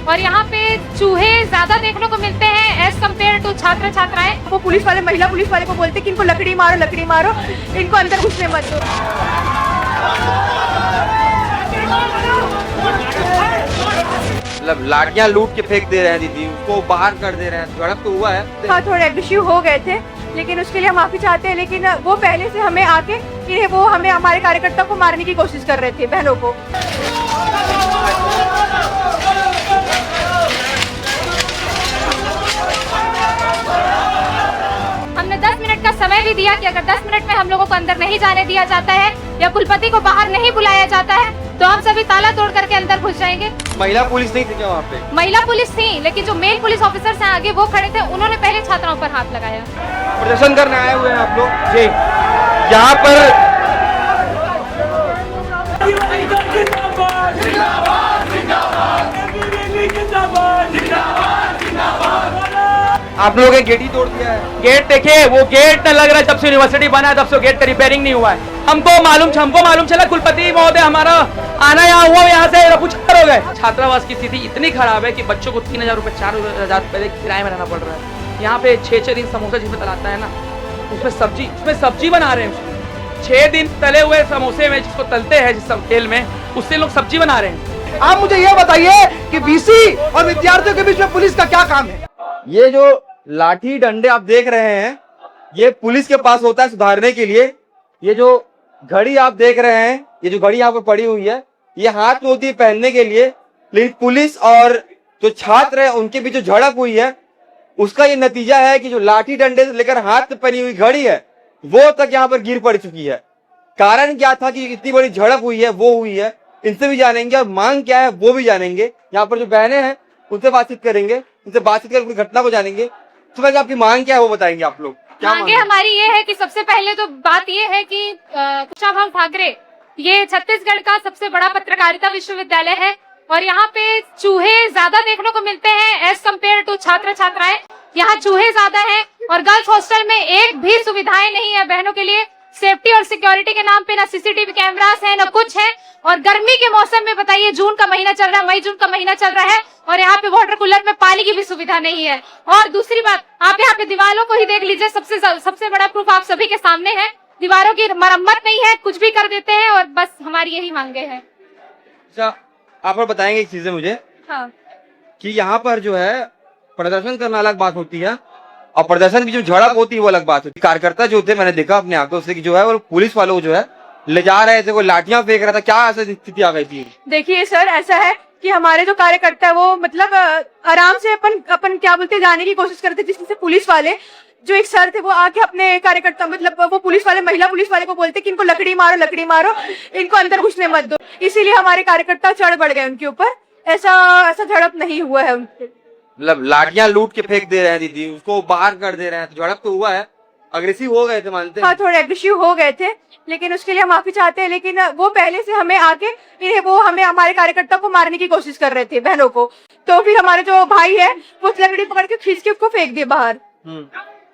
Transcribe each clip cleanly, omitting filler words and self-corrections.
और यहाँ पे चूहे ज्यादा देखने को मिलते हैं एज कम्पेयर टू छात्र छात्राएं। वो पुलिस वाले महिला पुलिस वाले को बोलते कि इनको लकड़ी मारो, इनको अंदर घुसने मत दो। मतलब लाठियां लूट के फेंक दे रहे हैं दीदी, उसको बाहर कर दे रहे हैं। झड़प तो हुआ है। हाँ, थोड़े एग्रेसिव हो गए थे, लेकिन उसके लिए हम माफी चाहते हैं। लेकिन वो पहले से हमें आके वो हमें हमारे कार्यकर्ता को मारने की कोशिश कर रहे थे, बहनों को। हमने 10 मिनट का समय भी दिया कि अगर 10 मिनट में हम लोगों को अंदर नहीं जाने दिया जाता है या कुलपति को बाहर नहीं बुलाया जाता है तो हम सभी ताला तोड़ करके अंदर घुस जाएंगे। महिला पुलिस नहीं थी क्या वहाँ पे? महिला पुलिस थी, लेकिन जो मेल पुलिस ऑफिसर्स हैं आगे वो खड़े थे, उन्होंने पहले छात्राओं पर हाथ लगाया। प्रदर्शन करने आए हुए हैं आप लोग जी यहाँ पर। आप लोगों ने गेट ही तोड़ दिया है। गेट देखिए, वो गेट न लग रहा है जब से यूनिवर्सिटी बना है तब से गेट का रिपेयरिंग नहीं हुआ है। हमको मालूम चला कुलपति महोदय हमारा आना यहाँ हुआ, यहाँ से रफूचक्कर हो गए। छात्रावास की स्थिति इतनी खराब है कि बच्चों को 3000 रुपए 4000 रुपए किराए में रहना पड़ रहा है। यहाँ पे 6 दिन समोसा जिसमें तलाता है ना, उसमें सब्जी बना रहे हैं। 6 दिन तले हुए समोसे में जिसको तलते हैं जिस तेल में, उससे लोग सब्जी बना रहे हैं। आप मुझे ये बताइए कि वीसी और विद्यार्थियों के बीच में पुलिस का क्या काम है? ये जो लाठी डंडे आप देख रहे हैं ये पुलिस के पास होता है सुधारने के लिए। ये जो घड़ी आप देख रहे हैं, ये जो घड़ी यहाँ पर पड़ी हुई है, ये हाथ में होती है पहनने के लिए। लेकिन पुलिस और जो छात्र है उनके बीच जो झड़प हुई है उसका ये नतीजा है कि जो लाठी डंडे से लेकर हाथ में पहनी हुई घड़ी है वो तक यहाँ पर गिर पड़ चुकी है। कारण क्या था कि इतनी बड़ी झड़प हुई है, वो हुई है, इनसे भी जानेंगे और मांग क्या है वो भी जानेंगे। यहाँ पर जो बहनें हैं उनसे बातचीत करेंगे, उनसे बातचीत कर पूरी घटना को जानेंगे। तो वैसे आपकी मांग क्या है वो बताएंगे आप लोग। मांगे हमारी ये है कि सबसे पहले तो बात ये है कि कुशाभाऊ ठाकरे ये छत्तीसगढ़ का सबसे बड़ा पत्रकारिता विश्वविद्यालय है और यहाँ पे चूहे ज्यादा देखने को मिलते हैं एज कम्पेयर टू छात्र छात्राएं। यहाँ चूहे ज्यादा हैं और गर्ल्स हॉस्टल में एक भी सुविधाएं नहीं है बहनों के लिए। सेफ्टी और सिक्योरिटी के नाम पे ना सीसीटीवी कैमरास है ना कुछ है। और गर्मी के मौसम में बताइए, जून का महीना चल रहा है, मई जून का महीना चल रहा है और यहाँ पे वाटर कूलर में पानी की भी सुविधा नहीं है। और दूसरी बात, आप यहाँ पे दीवारों को ही देख लीजिए, सबसे बड़ा प्रूफ आप सभी के सामने है। दीवारों की मरम्मत नहीं है, कुछ भी कर देते हैं और बस हमारी यही मांगे है। अच्छा, आप और बताएंगे एक चीज मुझे। हाँ। कि यहाँ पर जो है प्रदर्शन करना अलग बात होती है और प्रदर्शन की जो झड़प होती है वो अलग बात होती है। कार्यकर्ता जो थे, मैंने देखा अपने आंखों से कि जो है वो पुलिस वालों को जो है ले जा रहे थे, वो लाठियां फेंक रहा था। क्या ऐसा स्थिति आ गई थी? देखिए सर, ऐसा है कि हमारे जो कार्यकर्ता है वो मतलब आराम से अपन क्या बोलते जाने की कोशिश करते, जिससे पुलिस वाले जो एक सर थे वो आके अपने कार्यकर्ता मतलब वो पुलिस वाले महिला पुलिस वाले को बोलते कि इनको लकड़ी मारो, इनको अंदर घुसने मत दो। इसीलिए हमारे कार्यकर्ता चढ़ बढ़ गए उनके ऊपर। ऐसा झड़प नहीं हुआ है उनसे। मतलब लाठियां लूट के फेंक दे रहे हैं दीदी, उसको बाहर कर दे रहे हैं। झड़प तो हुआ है, अग्रेसिव हो गए थे, मानते हैं? हाँ, थोड़े एग्रेसिव हो गए थे, लेकिन उसके लिए हम माफी चाहते हैं। लेकिन वो पहले से हमें आके वो हमें हमारे कार्यकर्ता को मारने की कोशिश कर रहे थे, बहनों को। तो फिर हमारे जो भाई है वो लकड़ी पकड़ के खींच के उसको फेंक दिए बाहर।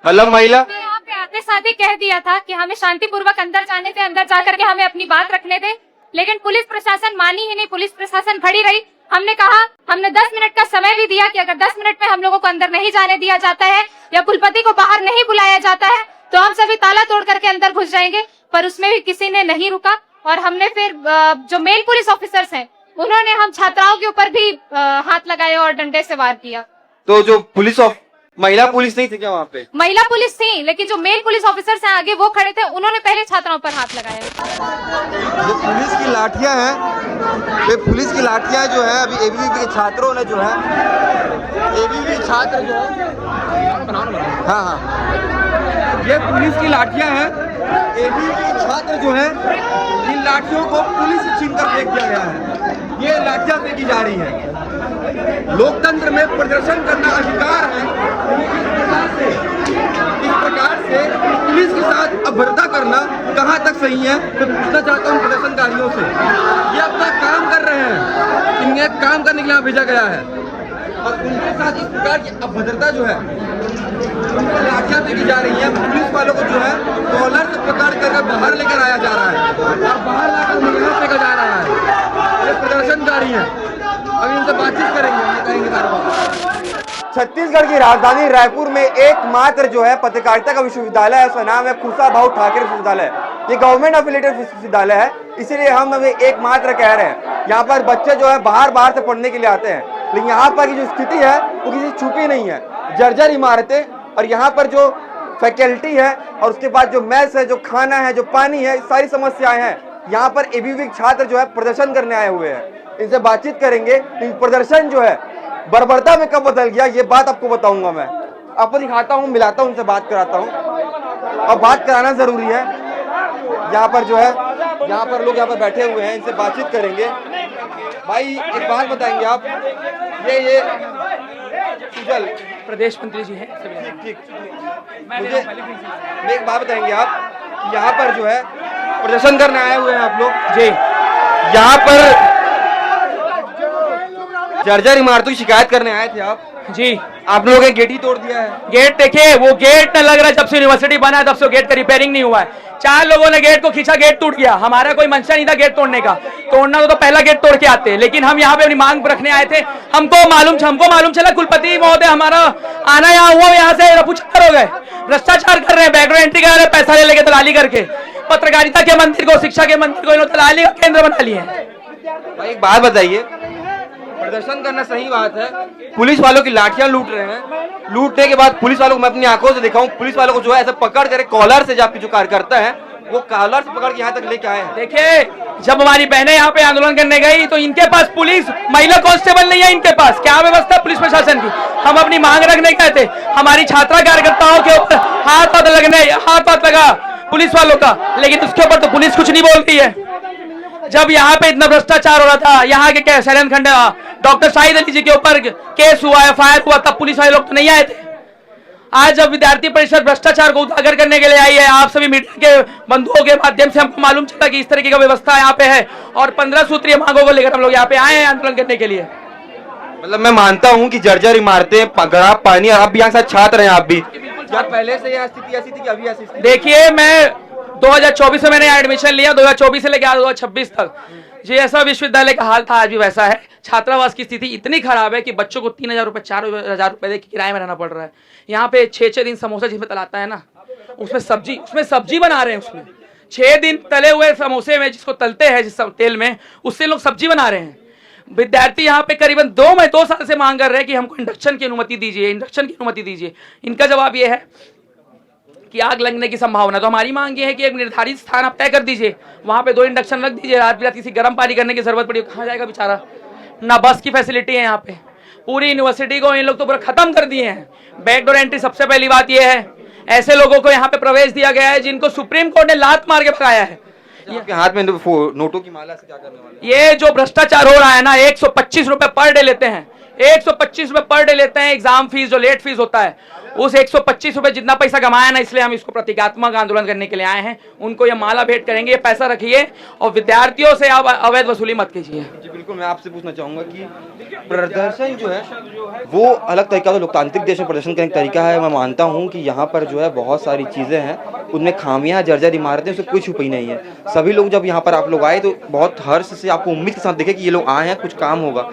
मतलब महिला यहाँ पे आते साथ ही कह दिया था कि हमें शांतिपूर्वक अंदर जाने थे, अंदर जा करके हमें अपनी बात रखने थे, लेकिन पुलिस प्रशासन मानी ही नहीं। पुलिस प्रशासन खड़ी रही। हमने 10 मिनट का समय भी दिया कि अगर 10 मिनट में हम लोगों को अंदर नहीं जाने दिया जाता है या कुलपति को बाहर नहीं बुलाया जाता है तो हम सभी ताला तोड़ करके अंदर घुस जाएंगे। पर उसमें भी किसी ने नहीं रुका और हमने फिर जो मेल पुलिस ऑफिसर्स हैं उन्होंने हम छात्राओं के ऊपर भी हाथ लगाए और डंडे से वार किया। तो जो महिला पुलिस नहीं थी क्या वहाँ पे? महिला पुलिस थी, लेकिन जो मेल पुलिस ऑफिसर्स हैं आगे वो खड़े थे, उन्होंने पहले छात्राओं पर हाथ लगाया। जो पुलिस की लाठियां हैं, ये पुलिस की लाठियां जो है अभी एबीवीपी के छात्रों ने जो है, एबीवीपी छात्र जो है, हाँ, ये पुलिस की लाठियां हैं। एबीवीपी के छात्र जो है इन लाठियों को पुलिस से छीन कर फेंक दिया गया है। ये लाठियां फेंकी जा रही है। लोकतंत्र में प्रदर्शन करना अधिकार है। इस प्रकार से पुलिस के साथ अभद्रता करना कहाँ तक सही है? मैं पूछना चाहता हूँ प्रदर्शनकारियों से। ये अपना काम कर रहे हैं, इन्हें काम करने के लिए भेजा गया है और उनके साथ इस प्रकार की अभद्रता जो है, लाठियां फेंकी जा रही है। पुलिस वालों को जो है कॉलर से पकड़ कर बाहर लेकर आया जा रहा है और बाहर लाकर फेंका जा रहा है। ये प्रदर्शनकारी है। अभी इनसे बातचीत करेंगे, छत्तीसगढ़ की राजधानी रायपुर में एकमात्र जो है पत्रकारिता का विश्वविद्यालय है, उसका नाम है कुशाभाऊ ठाकरे विश्वविद्यालय। ये गवर्नमेंट एफिलिएटेड विश्वविद्यालय है, इसीलिए हम अभी एकमात्र कह रहे हैं। यहाँ पर बच्चे जो है बाहर से पढ़ने के लिए आते हैं, लेकिन यहाँ पर की जो स्थिति है वो किसी छुपी नहीं है। जर्जर इमारतें, और यहाँ पर जो फैकल्टी है और उसके बाद जो मेस है, जो खाना है, जो पानी है, सारी समस्याएं हैं। यहाँ पर एबीवी छात्र जो है प्रदर्शन करने आए हुए हैं, इनसे बातचीत करेंगे। प्रदर्शन जो है बर्बरता में कब बदल गया ये बात आपको बताऊंगा मैं। आपको दिखाता हूँ, मिलाता हूँ, उनसे बात कराता हूँ, और बात कराना जरूरी है। यहाँ पर जो है, यहाँ पर लोग यहाँ पर बैठे हुए हैं, इनसे बातचीत करेंगे। भाई एक बात बताएंगे आप, ये सुजल प्रदेश मंत्री जी हैं। ठीक, मुझे एक बात बताएंगे आप, यहाँ पर जो है प्रदर्शन करने आए हुए हैं आप लोग जी। यहाँ पर जर्जर इमारतों की शिकायत करने आए थे आप जी। आप लोगों ने गेट ही तोड़ दिया है। गेट देखिए, वो गेट न लग रहा है जब से यूनिवर्सिटी बना है तब से गेट का रिपेयरिंग नहीं हुआ है। 4 लोगों ने गेट को खींचा, गेट टूट गया। हमारा कोई मंशा नहीं था गेट तोड़ने का, तोड़ना तो पहला गेट तोड़ के आते। लेकिन हम यहाँ पे अपनी मांग रखने आए थे। हमको मालूम चला कुलपति महोदय हमारा आना यहाँ हुआ, यहाँ से रफूचक्कर हो गए, भ्रष्टाचार कर रहे हैं, बैकग्राउंड एंट्री कर रहे हैं, पैसा ले लेके दलाली करके पत्रकारिता के मंदिर को, शिक्षा के मंदिर को इन्होंने दलाली का केंद्र बना लिए हैं। भाई एक बात बताइए, प्रदर्शन करना सही बात है, पुलिस वालों की लाठियां लूट रहे हैं, लूटने के बाद पुलिस वालों को मैं अपनी आंखों से देखा हूं, पुलिस वालों को जो है ऐसे पकड़ कर कॉलर से, आपके जो कार्यकर्ता है वो कॉलर से पकड़ के यहाँ तक लेके आए हैं। देखिए, जब हमारी बहनें यहाँ पे आंदोलन करने गई तो इनके पास पुलिस महिला कांस्टेबल नहीं है, इनके पास क्या व्यवस्था है पुलिस प्रशासन की। हम अपनी मांग रखने गए थे, हमारी छात्रा कार्यकर्ताओं के ऊपर हाथ लगा पुलिस वालों का, लेकिन उसके ऊपर तो पुलिस कुछ नहीं बोलती है। जब यहाँ पे इतना भ्रष्टाचार हो रहा था, यहाँ के क्या शैलेंद्र खंडा, डॉक्टर शाहिद अली जी के ऊपर केस हुआ, एफआईआर हुआ, तब पुलिस वाले लोग तो नहीं आए थे। आज जब विद्यार्थी परिषद भ्रष्टाचार को उजागर करने के लिए आई है, आप सभी मीडिया के बंधुओं के माध्यम से हमको मालूम चला कि इस तरीके का व्यवस्था यहाँ पे है, और 15 सूत्रीय मांगों को लेकर हम लोग यहाँ पे आए हैं आंदोलन करने के लिए। मतलब मैं मानता हूँ कि जर्जर इमारतें, खराब पानी, आप भी यहाँ साथ छात्र हैं, आप भी पहले से यह स्थिति ऐसी थी कि अभी ऐसी स्थिति? देखिए, मैं 2024 में मैंने एडमिशन लिया, 2024 से लेकर 2026 तक जी ऐसा विश्वविद्यालय का हाल था, आज भी वैसा है। छात्रावास की स्थिति इतनी खराब है कि बच्चों को 3000 रुपए 4000 रुपए देकर किराए में रहना पड़ रहा है। यहाँ पे 6 दिन समोसा जिसमें तलाता है ना, उसमें सब्जी बना रहे हैं। उसमें 6 दिन तले हुए समोसे में जिसको तलते हैं जिस तेल में, उससे लोग सब्जी बना रहे हैं। विद्यार्थी यहाँ पे करीबन 2 साल से मांग कर रहे हैं कि हमको इंडक्शन की अनुमति दीजिए। इनका जवाब ये है कि आग लगने की संभावना। तो हमारी मांग ये है कि एक निर्धारित स्थान आप तय कर दीजिए, वहां पे 2 इंडक्शन रख दीजिए। रात बिरात किसी गर्म पानी करने की जरूरत पड़ी, कहाँ जाएगा बेचारा। ना बस की फैसिलिटी है यहाँ पे, पूरी यूनिवर्सिटी को इन लोग तो पूरा खत्म कर दिए हैं। बैकडोर एंट्री, सबसे पहली बात ये है, ऐसे लोगों को यहाँ पे प्रवेश दिया गया है जिनको सुप्रीम कोर्ट ने लात मार के भगाया है। आपके हाथ में नोटों की माला से क्या करने वाले? ये जो भ्रष्टाचार हो रहा है ना, 125 रुपए पर डे लेते हैं, 125 रुपए पर डे लेते हैं। एग्जाम फीस जो लेट फीस होता है, उस 125 रुपए जितना पैसा कमाया ना, इसलिए हम इसको प्रतीकात्मक आंदोलन करने के लिए आए हैं। उनको ये माला भेंट करेंगे, ये पैसा रखिए और विद्यार्थियों से आप अवैध वसूली मत कीजिए। जी बिल्कुल, मैं आपसे पूछना चाहूंगा कि प्रदर्शन जो है वो अलग तरीका, तो लोकतांत्रिक देश में प्रदर्शन करने का तरीका है। मैं मानता हूँ कि यहाँ पर जो है बहुत सारी चीजें हैं, उनमें खामियां, जर्जर इमारतें, उससे कोई छुपी नहीं है। सभी लोग जब यहाँ पर आप लोग आए तो बहुत हर्ष से, आपको उम्मीद के साथ देखे कि ये लोग आए हैं, कुछ काम होगा।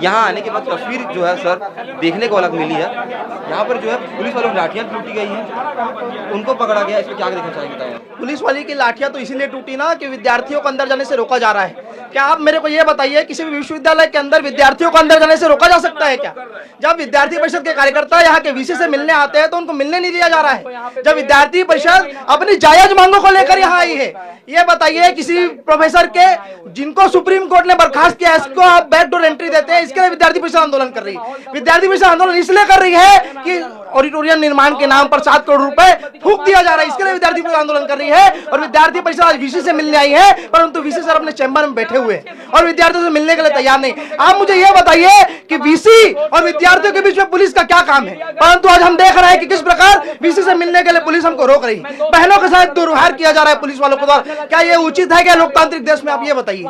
यहाँ आने के बाद तस्वीर जो है सर देखने को अलग मिली है। यहाँ पर जो है पुलिस वालों की लाठियां लूटी गई हैं, उनको पकड़ा गया। इसमें क्या देखना चाहिए बताएं? पुलिस वाली की लाठियां तो इसीलिए टूटी ना कि विद्यार्थियों को अंदर जाने से रोका जा रहा है। क्या आप मेरे को ये बताइए, किसी भी विश्वविद्यालय के अंदर विद्यार्थियों को अंदर जाने से रोका जा सकता है क्या? जब विद्यार्थी परिषद के कार्यकर्ता यहाँ के वीसी से मिलने आते हैं तो उनको मिलने नहीं दिया जा रहा है। जब विद्यार्थी परिषद अपनी जायज मांगों को लेकर यहाँ आई है, ये बताइए किसी प्रोफेसर के जिनको सुप्रीम कोर्ट ने बर्खास्त किया, इसको आप बैकडोर एंट्री देते हैं, इसके लिए विद्यार्थी परिषद आंदोलन कर रही है। विद्यार्थी परिषद आंदोलन इसलिए कर रही है कि ऑडिटोरियम निर्माण के नाम पर 7 करोड़ रुपए फूंक दिया जा रहा है, इसके लिए विद्यार्थी परिषद आंदोलन कर रही है। और विद्यार्थी परिषद आज वीसी से मिलने आई है, परंतु वीसी सर अपने चैम्बर में बैठे हुए हैं और विद्यार्थियों से मिलने के लिए तैयार नहीं। आप मुझे यह बताइए कि वीसी और विद्यार्थियों के बीच में पुलिस का क्या काम है? परंतु आज हम देख रहे हैं कि किस प्रकार वीसी से मिलने के लिए पुलिस हमको रोक रही है, बहनों के साथ दुर्व्यवहार किया जा रहा है पुलिस वालों को द्वारा। क्या यह उचित है क्या लोकतांत्रिक देश में? आप ये बताइए।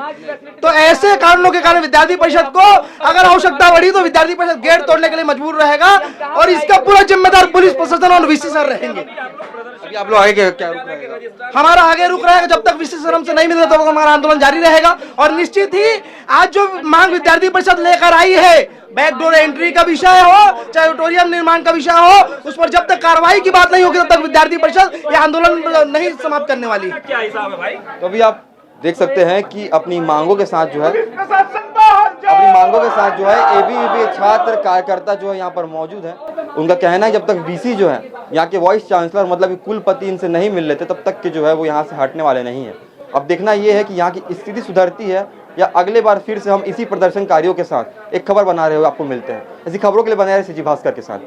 तो ऐसे कारणों के कारण विद्यार्थी परिषद को अगर आवश्यकता बढ़ी तो विद्यार्थी परिषद गेट तोड़ने के लिए मजबूर रहेगा और इसका पूरा जिम्मेदार पुलिस प्रशासन और वीसी सर रहेंगे। अभी आप लोग आगे क्या रुक रहेगा? हमारा आगे रुक रहेगा जब तक वीसी सर हमसे नहीं मिले तब तक हमारा आंदोलन जारी रहेगा। और निश्चित ही आज जो मांग विद्यार्थी परिषद लेकर आई है बैकडोर एंट्री का विषय हो, चाहे ऑडिटोरियम निर्माण का विषय हो, उस पर जब तक कार्रवाई की बात नहीं होगी तब तक विद्यार्थी परिषद ये आंदोलन नहीं समाप्त करने वाली है। क्या हिसाब है भाई? तो अभी आप देख सकते हैं कि अपनी मांगों के साथ जो है एबीवीपी छात्र कार्यकर्ता जो है यहाँ पर मौजूद है। उनका कहना है जब तक वीसी जो है यहाँ के वाइस चांसलर मतलब कि कुलपति इनसे नहीं मिल लेते तब तक के जो है वो यहाँ से हटने वाले नहीं है। अब देखना ये है कि यहाँ की स्थिति सुधरती है या अगले बार फिर से हम इसी प्रदर्शनकारियों के साथ एक खबर बना रहे हो आपको मिलते हैं। ऐसी खबरों के लिए बने रहे सीजी भास्कर के साथ।